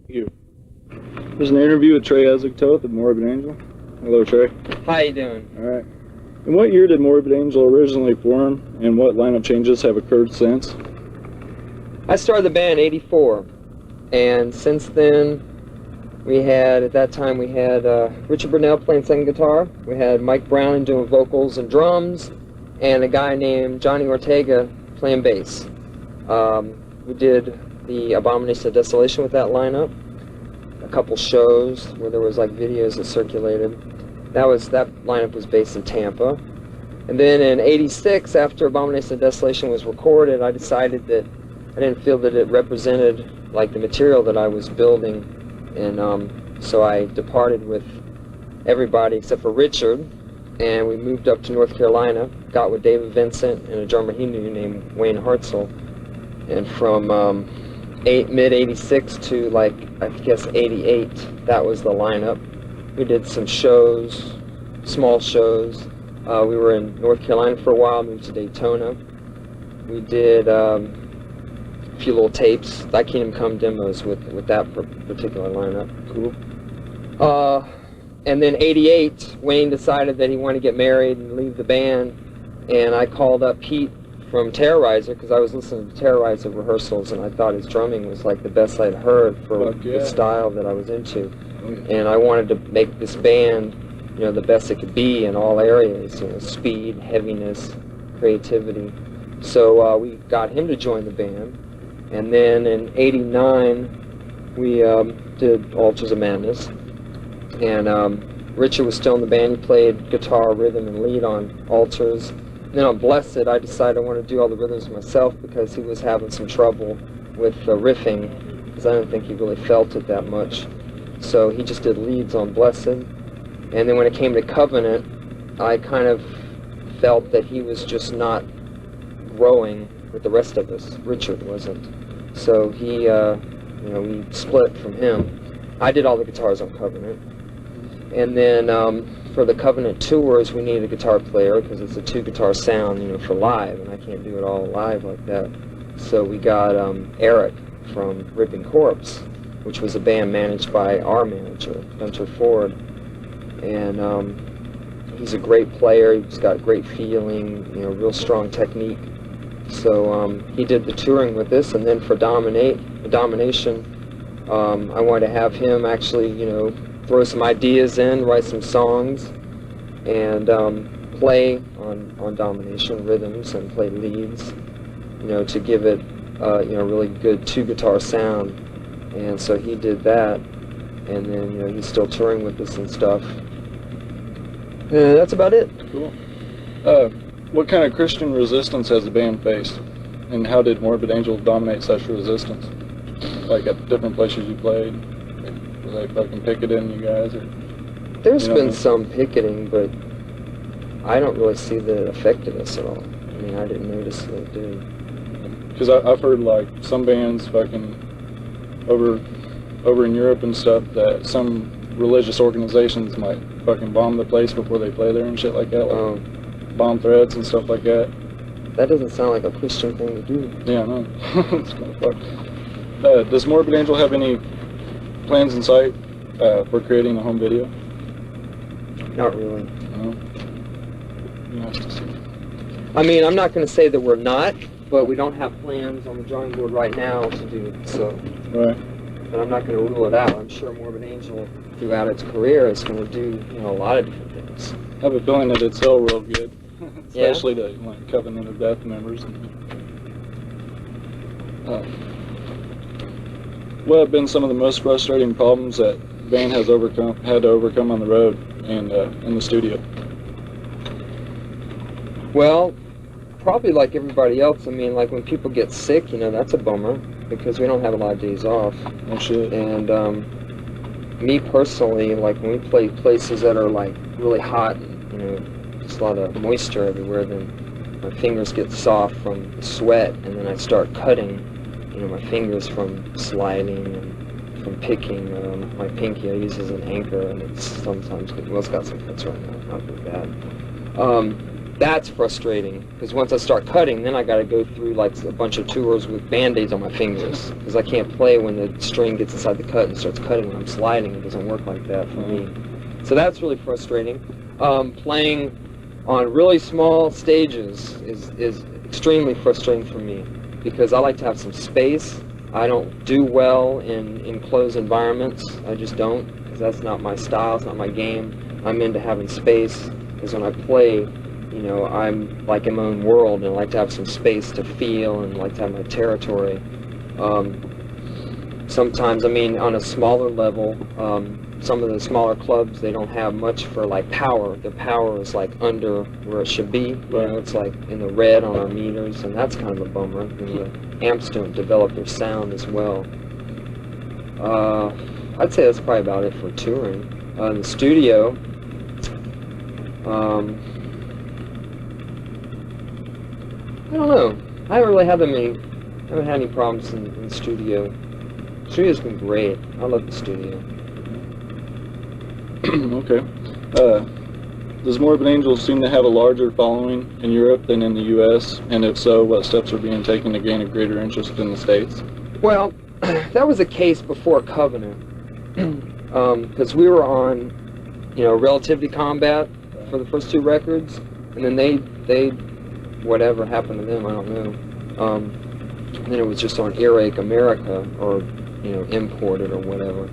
You. There's an interview with Trey Azagthoth of Morbid Angel. Hello, Trey. How you doing? All right. In what year did Morbid Angel originally form, and what lineup changes have occurred since? I started the band in '84, and since then, at that time we had Richard Burnell playing second guitar, we had Mike Brown doing vocals and drums, and a guy named Johnny Ortega playing bass. We did the Abomination of Desolation with that lineup, a couple shows where there was like videos that circulated. That lineup was based in Tampa. And then in '86, after Abomination of Desolation was recorded, I decided that I didn't feel that it represented like the material that I was building, and so I departed with everybody except for Richard, and we moved up to North Carolina, got with David Vincent and a drummer he knew named Wayne Hartzell, and from mid '86 to like I guess '88, that was the lineup. We did some shows, small shows. We were in North Carolina for a while, moved to Daytona. We did a few little tapes, Thy Kingdom Come demos with that particular lineup. Cool. And then '88, Wayne decided that he wanted to get married and leave the band, and I called up Pete from Terrorizer, because I was listening to Terrorizer rehearsals, and I thought his drumming was like the best I'd heard for the style that I was into. Oh, yeah. And I wanted to make this band, the best it could be in all areas, speed, heaviness, creativity. So we got him to join the band, and then in '89 we did Altars of Madness, and Richard was still in the band. He played guitar, rhythm, and lead on Altars. And then on Blessed, I decided I wanted to do all the rhythms myself because he was having some trouble with riffing, because I didn't think he really felt it that much. So he just did leads on Blessed. And then when it came to Covenant, I kind of felt that he was just not growing with the rest of us. Richard wasn't. So he, we split from him. I did all the guitars on Covenant. And then for the Covenant tours, we needed a guitar player because it's a two-guitar sound, for live, and I can't do it all live like that. So we got Eric from Ripping Corpse, which was a band managed by our manager, Gunter Ford. And he's a great player. He's got great feeling, real strong technique. So he did the touring with us, and then for Domination, I wanted to have him actually, throw some ideas in, write some songs, and play on Domination rhythms and play leads, to give it, really good two-guitar sound. And so he did that, and then, he's still touring with us and stuff. And that's about it. Cool. What kind of Christian resistance has the band faced, and how did Morbid Angel dominate such resistance? Like at different places you played? Were they fucking picketing you guys? Or, There's been some picketing, but I don't really see that it affected us at all. I mean, I didn't notice that it did. Because I've heard like some bands fucking over in Europe and stuff that some religious organizations might fucking bomb the place before they play there and shit like that. Like bomb threats and stuff like that. That doesn't sound like a Christian thing to do. Yeah, I know. It's kind of fucked. Does Morbid Angel have any plans in sight for creating a home video? Not really. No. Nice to see. I mean, I'm not going to say that we're not, but we don't have plans on the drawing board right now to do it, so. Right. But I'm not going to rule it out. I'm sure Morbid Angel, throughout its career, is going to do, a lot of different things. I have a feeling that it'd sell real good, especially Yeah. to like Covenant of Death members. What have been some of the most frustrating problems that the band has had to overcome on the road and in the studio? Well, probably like everybody else. I mean, like when people get sick, that's a bummer because we don't have a lot of days off. Oh shit. And me personally, like when we play places that are like really hot and, just a lot of moisture everywhere, then my fingers get soft from the sweat, and then I start cutting, my fingers from sliding and from picking. My pinky I use as an anchor, and it's sometimes, well, it's got some cuts right now, not very bad. that's frustrating, because once I start cutting, then I got to go through like a bunch of tours with band-aids on my fingers, because I can't play when the string gets inside the cut and starts cutting when I'm sliding. It doesn't work like that for me. So that's really frustrating. Playing on really small stages is extremely frustrating for me, because I like to have some space. I don't do well in enclosed environments. I just don't, because that's not my style, it's not my game. I'm into having space, because when I play, you know, I'm like in my own world, and I like to have some space to feel, and like to have my territory. Sometimes, I mean, on a smaller level, some of the smaller clubs, they don't have much for like power. The power is like under where it should be. You know, it's like in the red on our meters, and that's kind of a bummer. And the amps don't develop their sound as well. I'd say that's probably about it for touring. In the studio, I don't know. I haven't really had haven't had any problems in the studio. The studio's been great. I love the studio. Okay. Does Morbid Angel seem to have a larger following in Europe than in the U.S.? And if so, what steps are being taken to gain a greater interest in the States? Well, that was the case before Covenant, because we were on, you know, Relativity Combat for the first two records, and then they whatever happened to them, I don't know. And then it was just on Earache America, or, you know, imported or whatever.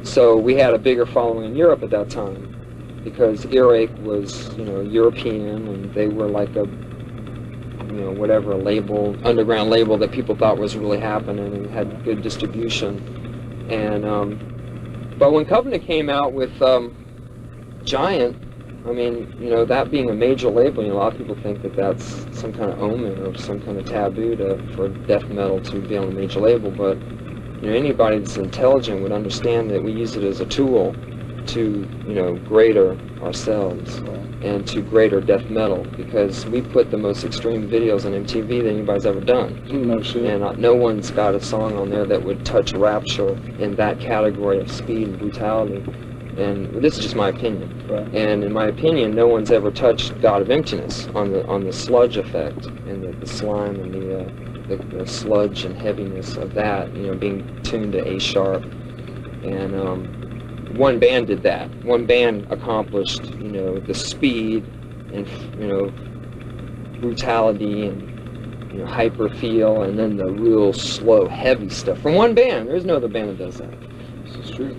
So we had a bigger following in Europe at that time, because Earache was, you know, European, and they were like a, you know, whatever, a label, underground label that people thought was really happening and had good distribution. And but when Covenant came out with Giant, I mean, you know, that being a major label, you know, a lot of people think that that's some kind of omen or some kind of taboo for death metal to be on a major label, but, you know, anybody that's intelligent would understand that we use it as a tool to, you know, greater ourselves and to greater death metal, because we put the most extreme videos on MTV that anybody's ever done. No shit. And no one's got a song on there that would touch Rapture in that category of speed and brutality. And this is just my opinion. Right. And in my opinion, no one's ever touched God of Emptiness on the sludge effect and the slime and the sludge and heaviness of that, you know, being tuned to A sharp. And one band did that. One band accomplished, you know, the speed and, you know, brutality and, you know, hyper feel, and then the real slow, heavy stuff from one band. There's no other band that does that. This is true.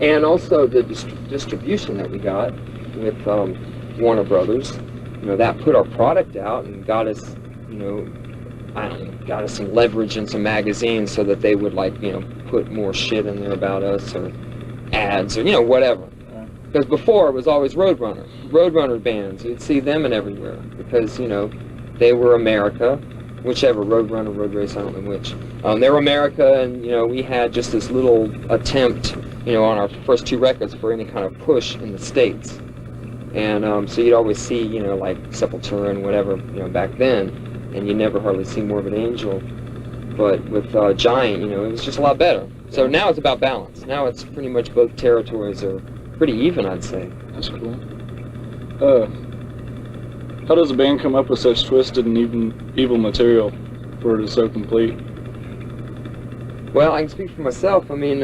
And also the distribution that we got with Warner Brothers, you know, that put our product out and got us, you know, I don't know, got us some leverage in some magazines so that they would, like, you know, put more shit in there about us, or ads, or, you know, whatever. Because before it was always Roadrunner bands. You'd see them in everywhere because, you know, they were America, whichever, Roadrunner, Road Race, I don't know which. They were America, and, you know, we had just this little attempt, you know, on our first two records for any kind of push in the States. And so you'd always see, you know, like Sepultura and whatever, you know, back then, and you never hardly see Morbid Angel. But with Giant, you know, it was just a lot better. So now it's about balance. Now it's pretty much both territories are pretty even, I'd say. That's cool. How does a band come up with such twisted and evil material for it is so complete? Well, I can speak for myself. I mean,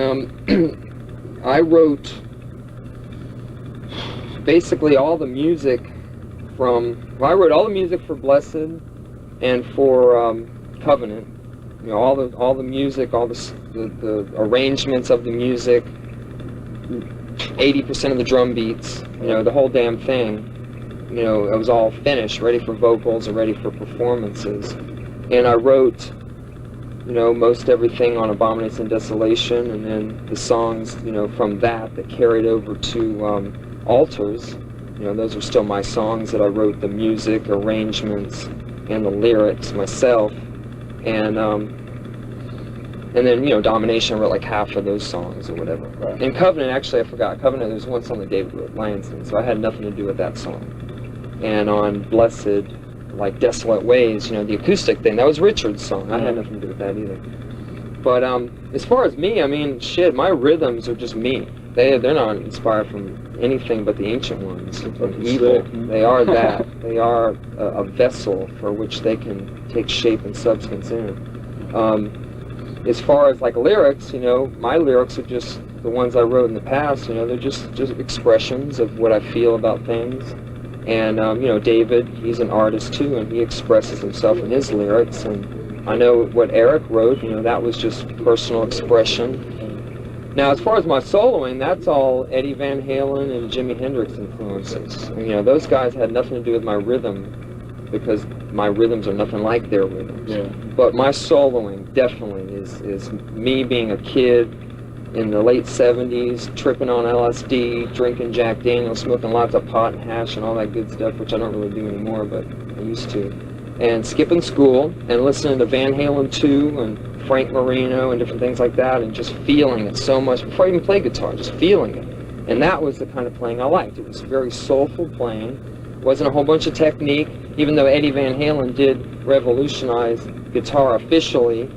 I wrote basically all the music I wrote all the music for Blessed and for Covenant. You know, all the music, all the arrangements of the music, 80% of the drum beats, you know, the whole damn thing. You know, it was all finished, ready for vocals and ready for performances. And I wrote, you know, most everything on Abomination and Desolation, and then the songs, you know, from that carried over to Altars. You know, those are still my songs that I wrote the music, arrangements, and the lyrics myself. And then, you know, Domination, I wrote like half of those songs or whatever. Right. And Covenant, actually, I forgot. Covenant, there was one song that David wrote, Lionson, so I had nothing to do with that song. And on Blessed, like Desolate Ways, you know, the acoustic thing, that was Richard's song. I had nothing to do with that either. But as far as me, I mean, shit, my rhythms are just me. They're not inspired from anything but the ancient ones. Fucking Evil. sick, man. They are that. They are a vessel for which they can take shape and substance in. As far as like lyrics, you know, my lyrics are just the ones I wrote in the past. You know, they're just expressions of what I feel about things. And you know, David, he's an artist too, and he expresses himself in his lyrics. And I know what Eric wrote, you know, that was just personal expression. Now, as far as my soloing, that's all Eddie Van Halen and Jimi Hendrix influences. And, you know, those guys had nothing to do with my rhythm, because my rhythms are nothing like their rhythms. Yeah. But my soloing definitely is me being a kid in the late 70s, tripping on LSD, drinking Jack Daniels, smoking lots of pot and hash and all that good stuff, which I don't really do anymore, but I used to. And skipping school and listening to Van Halen 2 and Frank Marino and different things like that, and just feeling it so much before I even played guitar, just feeling it. And that was the kind of playing I liked. It was very soulful playing. It wasn't a whole bunch of technique, even though Eddie Van Halen did revolutionize guitar officially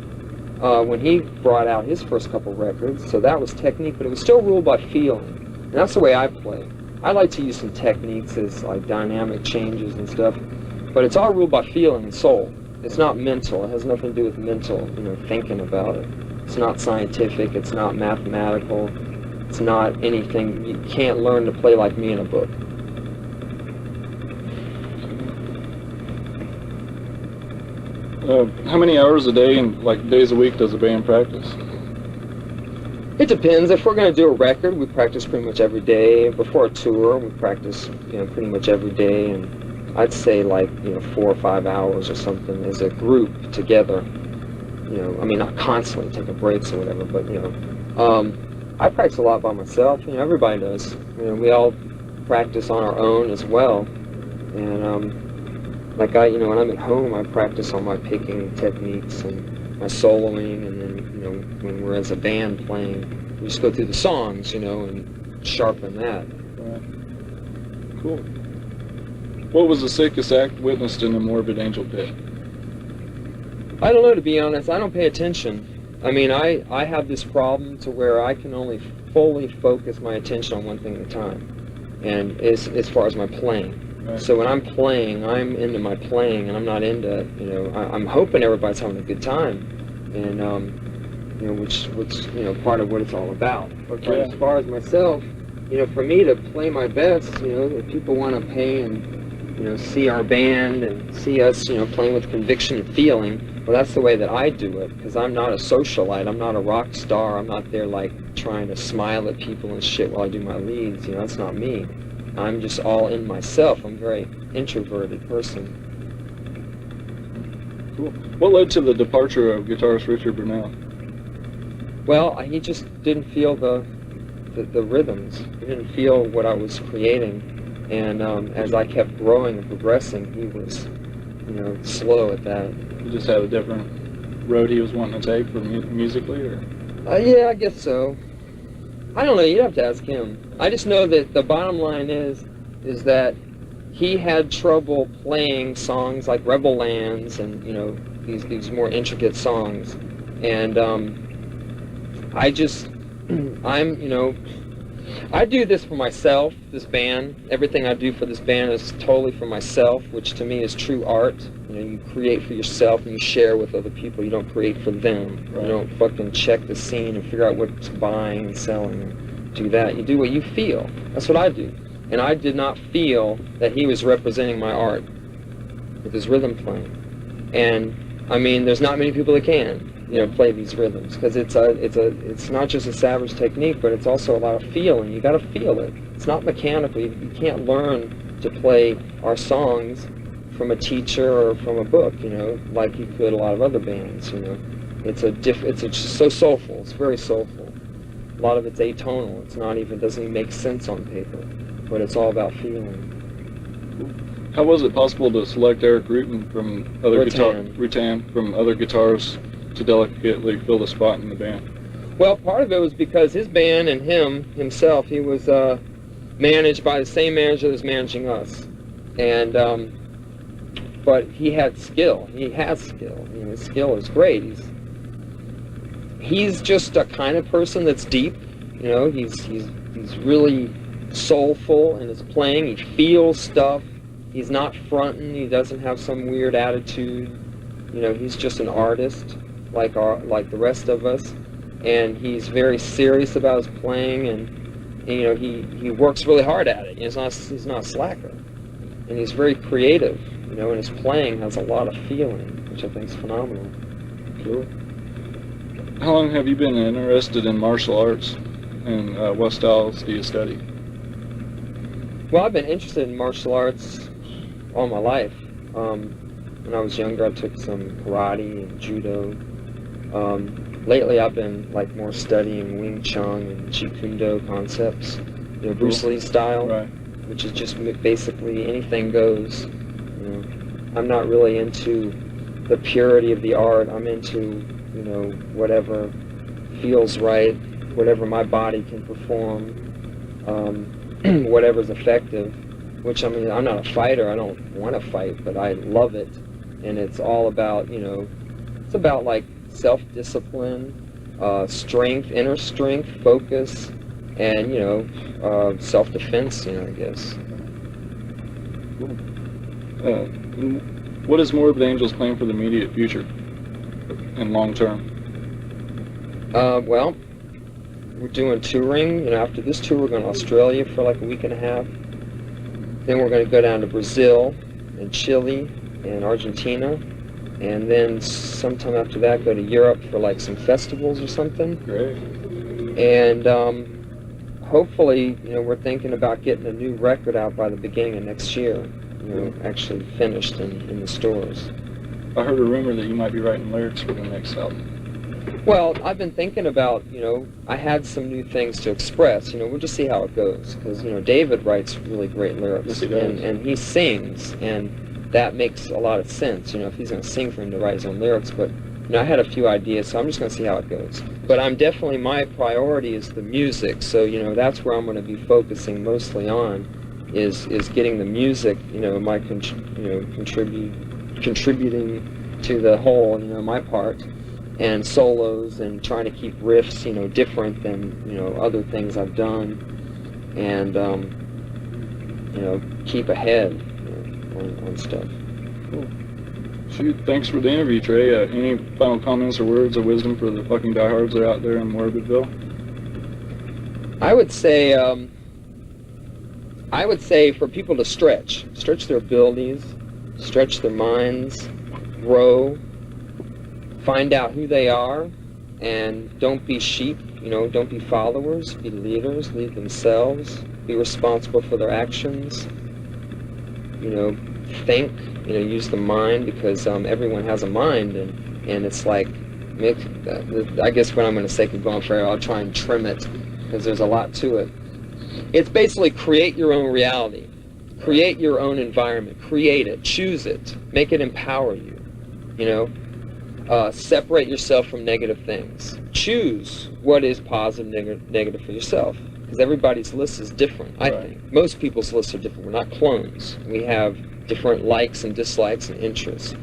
when he brought out his first couple records. So that was technique, but it was still ruled by feeling. And that's the way I play. I like to use some techniques as like dynamic changes and stuff, but it's all ruled by feeling and soul. It's not mental. It has nothing to do with mental, you know, thinking about it. It's not scientific. It's not mathematical. It's not anything. You can't learn to play like me in a book. How many hours a day and like days a week does a band practice? It depends. If we're going to do a record, we practice pretty much every day. Before a tour, we practice, you know, pretty much every day, and I'd say like, you know, 4 or 5 hours or something as a group together. You know, I mean, not constantly taking breaks or whatever, but, you know, I practice a lot by myself. You know, everybody does. You know, we all practice on our own as well. And like you know, when I'm at home, I practice on my picking techniques and my soloing, and then, you know, when we're as a band playing, we just go through the songs, you know, and sharpen that. Right. Cool. What was the sickest act witnessed in the Morbid Angel Pit? I don't know, to be honest. I don't pay attention. I mean, I have this problem to where I can only fully focus my attention on one thing at a time, and as far as my playing. Right. So when I'm playing, I'm into my playing, and I'm not into, you know, I'm hoping everybody's having a good time, and you know, which you know, part of what it's all about. But Yeah. as far as myself, you know, for me to play my best, you know, if people want to pay and, you know, see our band and see us, you know, playing with conviction and feeling, well, that's the way that I do it, because I'm not a socialite. I'm not a rock star. I'm not there like trying to smile at people and shit while I do my leads. You know, that's not me. I'm just all in myself. I'm a very introverted person. Cool. What led to the departure of guitarist Richard Brunel? Well, he just didn't feel the rhythms. He didn't feel what I was creating. And as I kept growing and progressing, he was, you know, slow at that. He just had a different road he was wanting to take for musically, or? Yeah, I guess so. I don't know. You'd have to ask him. I just know that the bottom line is that he had trouble playing songs like Rebel Lands and, you know, these more intricate songs. And I'm, you know, I do this for myself, this band. Everything I do for this band is totally for myself, which to me is true art. You know, you create for yourself and you share with other people. You don't create for them. Right. You don't fucking check the scene and figure out what's buying and selling and do that. You do what you feel. That's what I do. And I did not feel that he was representing my art with his rhythm playing. And I mean, there's not many people that can, you know, play these rhythms, because it's not just a savage technique, but it's also a lot of feeling. You got to feel it. It's not mechanical. You can't learn to play our songs from a teacher or from a book, you know, like you could a lot of other bands. You know, it's just so soulful. It's very soulful. A lot of it's atonal. It's not even, doesn't even make sense on paper, but it's all about feeling. How was it possible to select Eric Rutan from other Rutan. from other guitars to delicately fill the spot in the band? Well, part of it was because his band and himself, he was managed by the same manager that was managing us, and but he had skill. He has skill. I mean, his skill is great. He's just a kind of person that's deep. You know, he's really soulful in his playing. He feels stuff. He's not fronting. He doesn't have some weird attitude. You know, he's just an artist like the rest of us, and he's very serious about his playing, and you know, he works really hard at it. He's not a slacker, and he's very creative. You know, and his playing has a lot of feeling, which I think is phenomenal. Cool. How long have you been interested in martial arts, and what styles do you study? Well, I've been interested in martial arts all my life. When I was younger, I took some karate and judo. Lately, I've been like more studying Wing Chun and Jeet Kune Do concepts, you know, Bruce Lee style, Right. which is just basically anything goes. You know, I'm not really into the purity of the art. I'm into, you know, whatever feels right, whatever my body can perform, whatever's effective. Which, I mean, I'm not a fighter. I don't want to fight, but I love it. And it's all about, you know, it's about like self-discipline, strength, inner strength, focus, and, you know, self-defense, you know, I guess. Cool. What is Morbid Angel's plan for the immediate future and long term? Well, we're doing touring. You know, after this tour, we're going to Australia for like a week and a half. Then we're going to go down to Brazil and Chile and Argentina, and then sometime after that go to Europe for like some festivals or something. Great. And hopefully, you know, we're thinking about getting a new record out by the beginning of next year, you know, actually finished in the stores. I heard a rumor that you might be writing lyrics for the next album. Well, I've been thinking about, you know, I had some new things to express. You know, we'll just see how it goes, because, you know, David writes really great lyrics. Yes, he does. And he sings, and that makes a lot of sense, you know, if he's going to sing for him to write his own lyrics. But, you know, I had a few ideas, so I'm just going to see how it goes. But I'm definitely, my priority is the music, so, you know, that's where I'm going to be focusing mostly on, is getting the music, you know, contributing to the whole, you know, my part, and solos, and trying to keep riffs, you know, different than, you know, other things I've done, and, you know, keep ahead, you know, on stuff. Cool. Shoot, thanks for the interview, Trey. Any final comments or words of wisdom for the fucking diehards that are out there in Morbidville? I would say for people to stretch their abilities, stretch their minds, grow, find out who they are, and don't be sheep, you know, don't be followers, be leaders, lead themselves, be responsible for their actions, you know, think, you know, use the mind, because everyone has a mind, and it's like, I guess what I'm going to say could go on forever. I'll try and trim it, because there's a lot to it. It's basically create your own reality, create your own environment, create it, choose it, make it empower you, you know. Separate yourself from negative things. Choose what is positive, negative for yourself. Because everybody's list is different, I think. Most people's lists are different. We're not clones. We have different likes and dislikes and interests.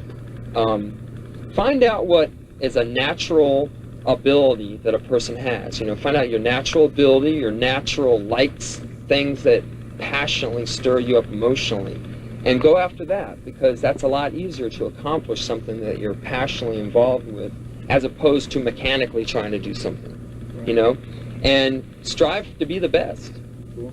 Find out what is a natural ability that a person has. You know, find out your natural ability, your natural likes, things that passionately stir you up emotionally. And go after that, because that's a lot easier to accomplish something that you're passionately involved with, as opposed to mechanically trying to do something, you know? And strive to be the best. Cool.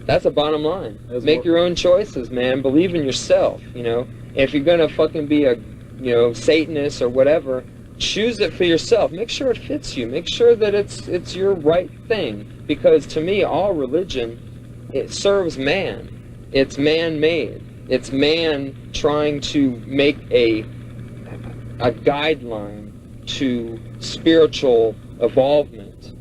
That's the bottom line. Make your own choices, man. Believe in yourself, you know? If you're gonna fucking be a, you know, Satanist or whatever, choose it for yourself. Make sure it fits you. Make sure that it's your right thing. Because to me, all religion, it serves man. It's man-made. It's man trying to make a guideline to spiritual evolvement.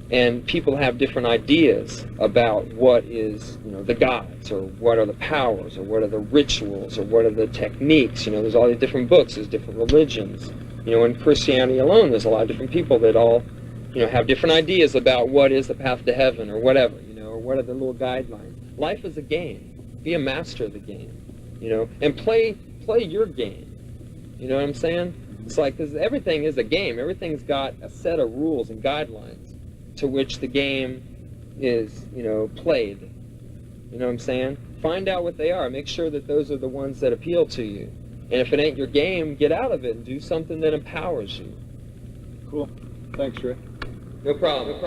And people have different ideas about what is, you know, the gods, or what are the powers, or what are the rituals, or what are the techniques. You know, there's all these different books, there's different religions. You know, in Christianity alone, there's a lot of different people that all, you know, have different ideas about what is the path to heaven, or whatever, you know, or what are the little guidelines. Life is a game. Be a master of the game, you know, and play your game. You know what I'm saying? It's like, because everything is a game. Everything's got a set of rules and guidelines to which the game is, played. You know what I'm saying? Find out what they are. Make sure that those are the ones that appeal to you. And if it ain't your game, get out of it and do something that empowers you. Cool. Thanks, Trey. No problem.